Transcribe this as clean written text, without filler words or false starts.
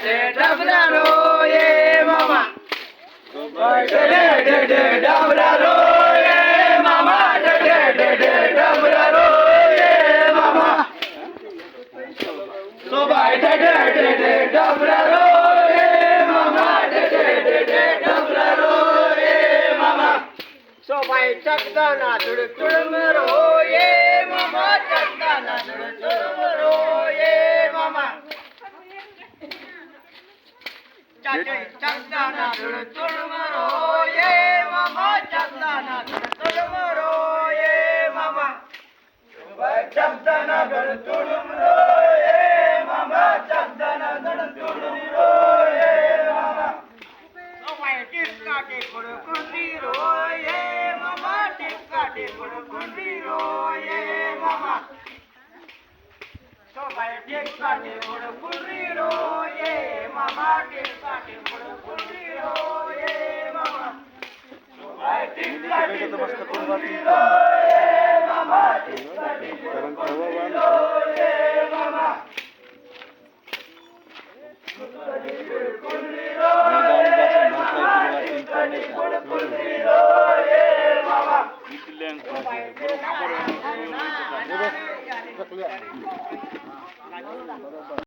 डबरा ये मामा डबरा ये मामा डबरा ये मामा so bye डबरा ये मामा डबरा ये मामा so bye चकदाना तुड़मरो ये मामा चकदाना तुड़मरो ये मामा चकदाना तुड़मरो ये मामा चकदाना तुड़मरो ये मामा चकदाना तुड़मरो ये मामा चकदाना तुड़मरो ये मामा so bye टिक्का टिकुड़ कुंडी रो ये मामा टिक्का टिकुड़ कुंडी रो ये मामा so bye टिक्का टिकुड़ कुंडी रो ये मामा टिक्का टिकुड़ कुंडी रो ये मामा so bye टिक्का टिकुड़ कुंडी रो ये मामा टिक्का टिकुड़ कुंडी रो ये मामा कुंडी रो ये मामा